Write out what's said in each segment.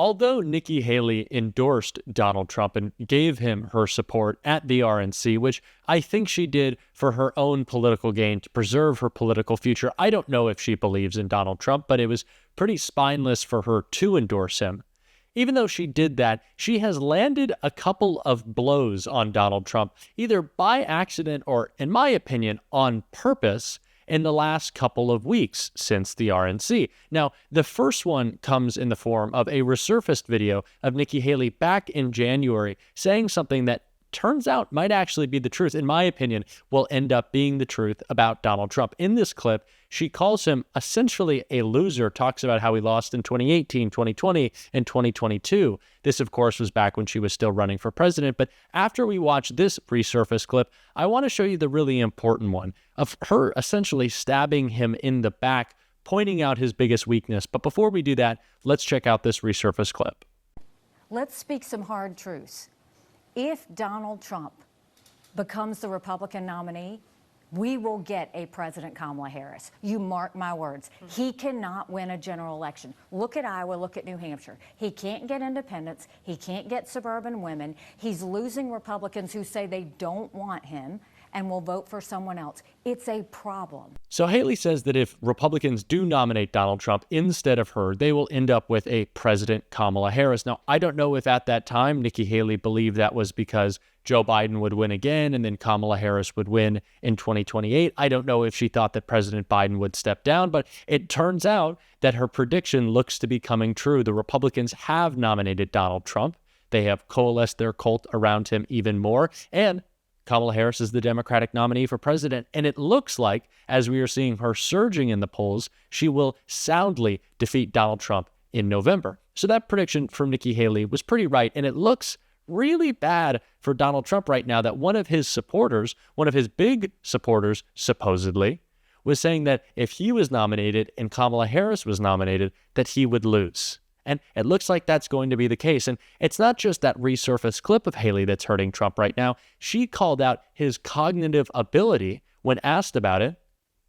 Although Nikki Haley endorsed Donald Trump and gave him her support at the RNC, which I think she did for her own political gain to preserve her political future, I don't know if she believes in Donald Trump, but it was pretty spineless for her to endorse him. Even though she did that, she has landed a couple of blows on Donald Trump, either by accident or, in my opinion, on purpose, in the last couple of weeks since the RNC. Now, the first one comes in the form of a resurfaced video of Nikki Haley back in January saying something that turns out might actually be the truth, in my opinion, will end up being the truth about Donald Trump. In this clip, she calls him essentially a loser, talks about how he lost in 2018, 2020, and 2022. This, of course, was back when she was still running for president. But after we watch this resurfaced clip, I want to show you the really important one of her essentially stabbing him in the back, pointing out his biggest weakness. But before we do that, let's check out this resurfaced clip. Let's speak some hard truths. If Donald Trump becomes the Republican nominee, we will get a President Kamala Harris. You mark my words. He cannot win a general election. Look at Iowa, look at New Hampshire. He can't get independents. He can't get suburban women. He's losing Republicans who say they don't want him and will vote for someone else. It's a problem. So Haley says that if Republicans do nominate Donald Trump instead of her, they will end up with a President Kamala Harris. Now, I don't know if at that time Nikki Haley believed that was because Joe Biden would win again and then Kamala Harris would win in 2028. I don't know if she thought that President Biden would step down, but it turns out that her prediction looks to be coming true. The Republicans have nominated Donald Trump. They have coalesced their cult around him even more, and Kamala Harris is the Democratic nominee for president, and it looks like, as we are seeing her surging in the polls, she will soundly defeat Donald Trump in November. So that prediction from Nikki Haley was pretty right, and it looks really bad for Donald Trump right now that one of his supporters, one of his big supporters, supposedly, was saying that if he was nominated and Kamala Harris was nominated, that he would lose. And it looks like that's going to be the case. And it's not just that resurfaced clip of Haley that's hurting Trump right now. She called out his cognitive ability when asked about it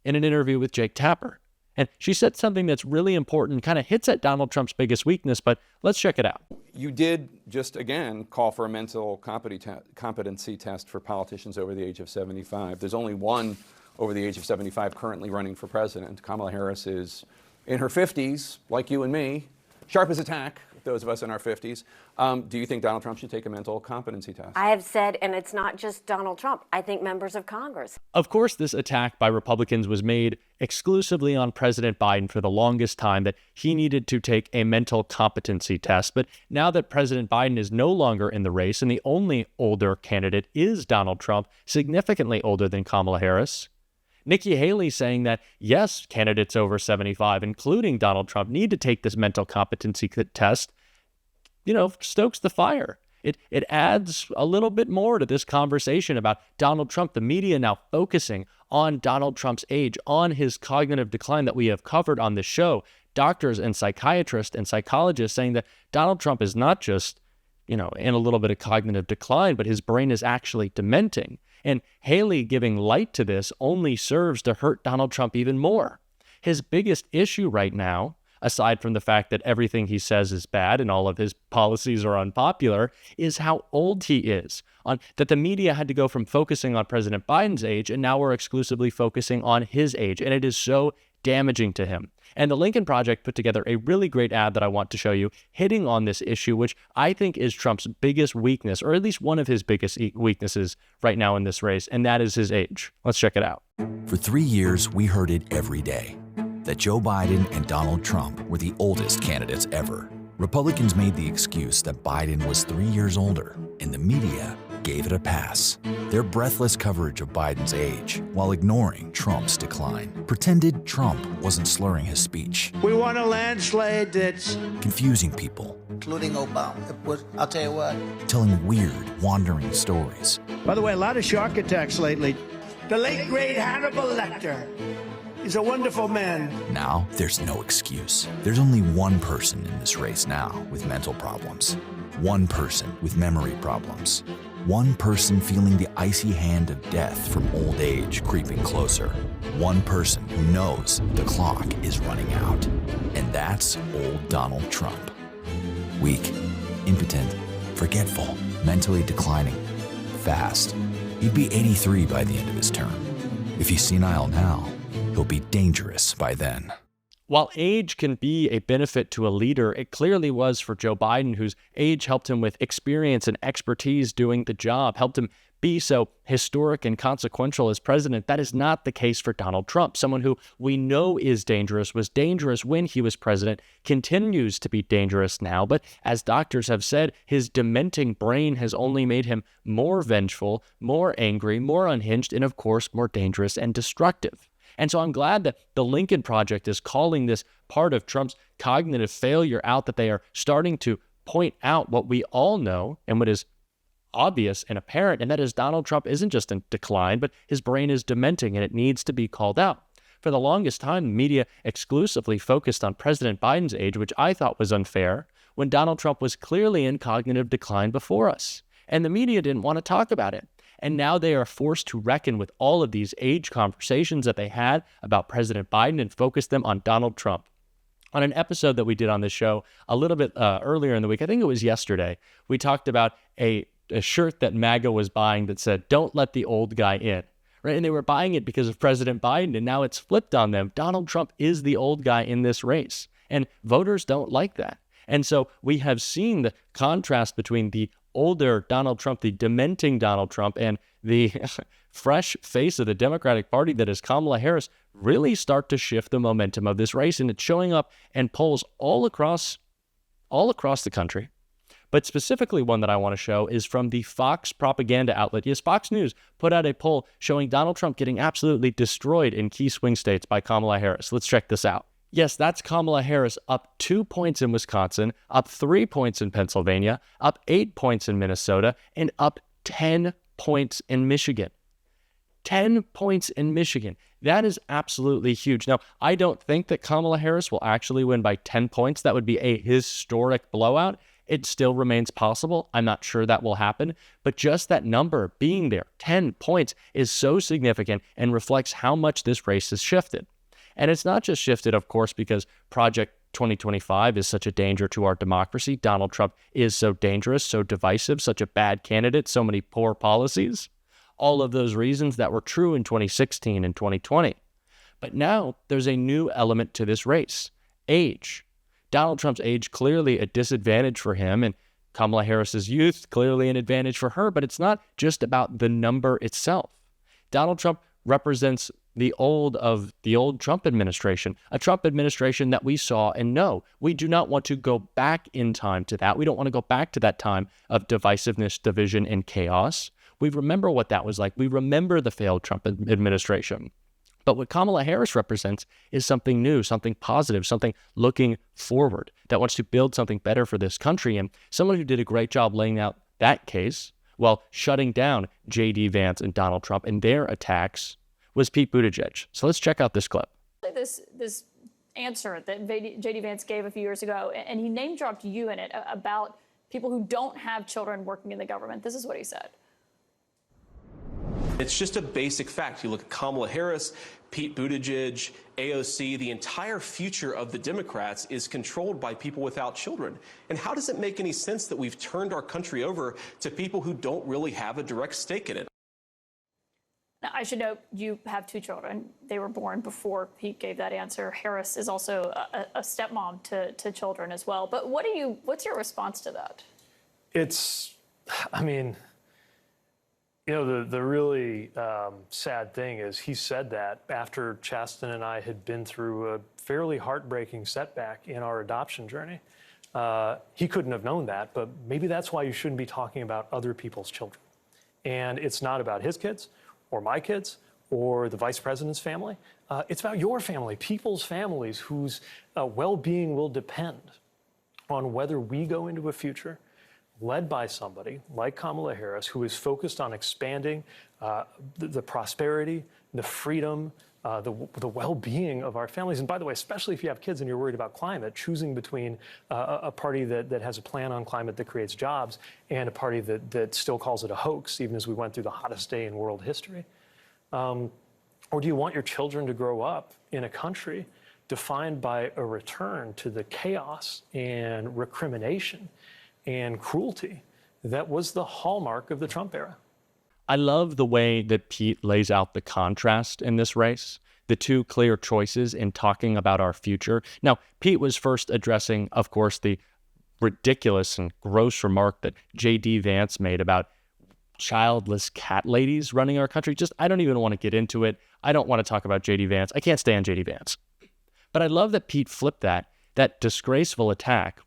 in an interview with Jake Tapper. And she said something that's really important, kind of hits at Donald Trump's biggest weakness, but let's check it out. You did just, again, call for a mental competency test for politicians over the age of 75. There's only one over the age of 75 currently running for president. Kamala Harris is in her 50s, like you and me. Sharp as a tack, those of us in our 50s. Do you think Donald Trump should take a mental competency test? I have said, and it's not just Donald Trump, I think members of Congress. Of course, this attack by Republicans was made exclusively on President Biden for the longest time, that he needed to take a mental competency test. But now that President Biden is no longer in the race and the only older candidate is Donald Trump, significantly older than Kamala Harris, Nikki Haley saying that, yes, candidates over 75, including Donald Trump, need to take this mental competency test, stokes the fire. It adds a little bit more to this conversation about Donald Trump, the media now focusing on Donald Trump's age, on his cognitive decline that we have covered on this show. Doctors and psychiatrists and psychologists saying that Donald Trump is not just, in a little bit of cognitive decline, but his brain is actually dementing. And Haley giving light to this only serves to hurt Donald Trump even more. His biggest issue right now, aside from the fact that everything he says is bad and all of his policies are unpopular, is how old he is. That the media had to go from focusing on President Biden's age, and now we're exclusively focusing on his age. And it is so damaging to him. And the Lincoln Project put together a really great ad that I want to show you, hitting on this issue, which I think is Trump's biggest weakness, or at least one of his biggest weaknesses right now in this race, and that is his age. Let's check it out. For 3 years, we heard it every day, that Joe Biden and Donald Trump were the oldest candidates ever. Republicans made the excuse that Biden was 3 years older, and the media gave it a pass. Their breathless coverage of Biden's age, while ignoring Trump's decline, pretended Trump wasn't slurring his speech. We want a landslide that's confusing people, including Obama. I'll tell you what. Telling weird, wandering stories. By the way, a lot of shark attacks lately. The late, great Hannibal Lecter. He's a wonderful man. Now, there's no excuse. There's only one person in this race now with mental problems. One person with memory problems. One person feeling the icy hand of death from old age creeping closer. One person who knows the clock is running out. And that's old Donald Trump. Weak, impotent, forgetful, mentally declining, fast. He'd be 83 by the end of his term. If he's senile now, he'll be dangerous by then. While age can be a benefit to a leader, it clearly was for Joe Biden, whose age helped him with experience and expertise doing the job, helped him be so historic and consequential as president. That is not the case for Donald Trump, someone who we know is dangerous, was dangerous when he was president, continues to be dangerous now. But as doctors have said, his dementing brain has only made him more vengeful, more angry, more unhinged, and of course, more dangerous and destructive. And so I'm glad that the Lincoln Project is calling this part of Trump's cognitive failure out, that they are starting to point out what we all know and what is obvious and apparent, and that is Donald Trump isn't just in decline, but his brain is dementing, and it needs to be called out. For the longest time, the media exclusively focused on President Biden's age, which I thought was unfair, when Donald Trump was clearly in cognitive decline before us. And the media didn't want to talk about it. And now they are forced to reckon with all of these age conversations that they had about President Biden and focus them on Donald Trump. On an episode that we did on this show a little bit earlier in the week, I think it was yesterday, we talked about a shirt that MAGA was buying that said, "Don't let the old guy in." Right? And they were buying it because of President Biden, and now it's flipped on them. Donald Trump is the old guy in this race, and voters don't like that. And so we have seen the contrast between the older Donald Trump, the dementing Donald Trump, and the fresh face of the Democratic Party that is Kamala Harris really start to shift the momentum of this race. And it's showing up in polls all across the country. But specifically one that I want to show is from the Fox propaganda outlet. Yes, Fox News put out a poll showing Donald Trump getting absolutely destroyed in key swing states by Kamala Harris. Let's check this out. Yes, that's Kamala Harris up 2 points in Wisconsin, up 3 points in Pennsylvania, up 8 points in Minnesota, and up 10 points in Michigan. 10 points in Michigan. That is absolutely huge. Now, I don't think that Kamala Harris will actually win by 10 points. That would be a historic blowout. It still remains possible. I'm not sure that will happen, but just that number being there, 10 points, is so significant and reflects how much this race has shifted. And it's not just shifted, of course, because Project 2025 is such a danger to our democracy. Donald Trump is so dangerous, so divisive, such a bad candidate, so many poor policies. All of those reasons that were true in 2016 and 2020. But now there's a new element to this race: age. Donald Trump's age clearly a disadvantage for him, and Kamala Harris's youth clearly an advantage for her, but it's not just about the number itself. Donald Trump represents the old Trump administration, a Trump administration that we saw and know. We do not want to go back in time to that. We don't want to go back to that time of divisiveness, division, and chaos. We remember what that was like. We remember the failed Trump administration. But what Kamala Harris represents is something new, something positive, something looking forward, that wants to build something better for this country. And someone who did a great job laying out that case while shutting down J.D. Vance and Donald Trump and their attacks was Pete Buttigieg. So let's check out this clip. This answer that J.D. Vance gave a few years ago, and he name-dropped you in it about people who don't have children working in the government. This is what he said. It's just a basic fact. You look at Kamala Harris, Pete Buttigieg, AOC, the entire future of the Democrats is controlled by people without children. And how does it make any sense that we've turned our country over to people who don't really have a direct stake in it? Now, I should note you have 2 children. They were born before Pete gave that answer. Harris is also a stepmom to children as well. But what's your response to that? The really sad thing is he said that after Chasten and I had been through a fairly heartbreaking setback in our adoption journey. He couldn't have known that, but maybe that's why you shouldn't be talking about other people's children. And it's not about his kids or my kids or the vice president's family. It's about your family, people's families whose well-being will depend on whether we go into a future led by somebody like Kamala Harris, who is focused on expanding the prosperity, the freedom, the well-being of our families. And by the way, especially if you have kids and you're worried about climate, choosing between a party that has a plan on climate that creates jobs and a party that still calls it a hoax, even as we went through the hottest day in world history. Or do you want your children to grow up in a country defined by a return to the chaos and recrimination and cruelty that was the hallmark of the Trump era. I love the way that Pete lays out the contrast in this race, the two clear choices in talking about our future. Now, Pete was first addressing, of course, the ridiculous and gross remark that J.D. Vance made about childless cat ladies running our country. I don't even want to get into it. I don't want to talk about J.D. Vance. I can't stand J.D. Vance. But I love that Pete flipped that disgraceful attack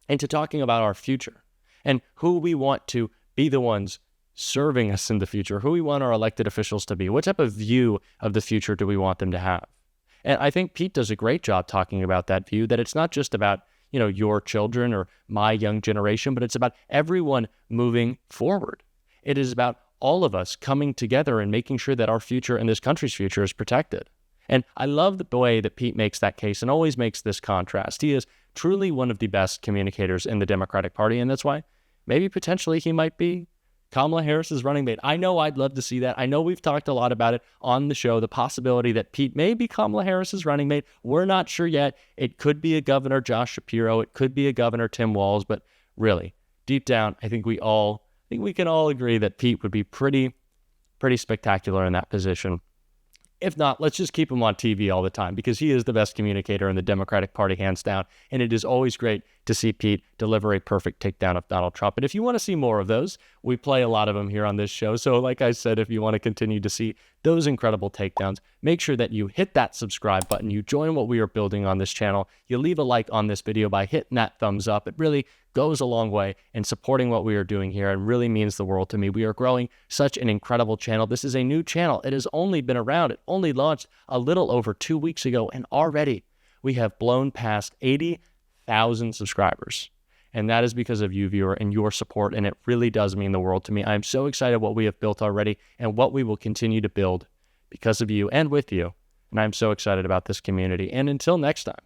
into talking about our future and who we want to be the ones serving us in the future, who we want our elected officials to be, what type of view of the future do we want them to have. And I think Pete does a great job talking about that view, that it's not just about, your children or my young generation, but it's about everyone moving forward. It is about all of us coming together and making sure that our future and this country's future is protected. And I love the way that Pete makes that case and always makes this contrast. He is truly one of the best communicators in the Democratic Party, and that's why maybe potentially he might be Kamala Harris's running mate. I know I'd love to see that. I know we've talked a lot about it on the show, the possibility that Pete may be Kamala Harris's running mate. We're not sure yet. It could be a Governor Josh Shapiro. It could be a Governor Tim Walz. But really, deep down, I think we can all agree that Pete would be pretty spectacular in that position. If not, let's just keep him on TV all the time, because he is the best communicator in the Democratic Party, hands down. And it is always great to see Pete deliver a perfect takedown of Donald Trump. And if you want to see more of those, we play a lot of them here on this show. So like I said, if you want to continue to see those incredible takedowns, make sure that you hit that subscribe button. You join what we are building on this channel. You leave a like on this video by hitting that thumbs up. It really goes a long way in supporting what we are doing here and really means the world to me. We are growing such an incredible channel. This is a new channel. It has only been around. It only launched a little over 2 weeks ago, and already we have blown past 80,000 subscribers. And that is because of you, viewer, and your support, and it really does mean the world to me. I am so excited what we have built already and what we will continue to build because of you and with you. And I'm so excited about this community. And until next time,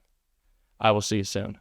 I will see you soon.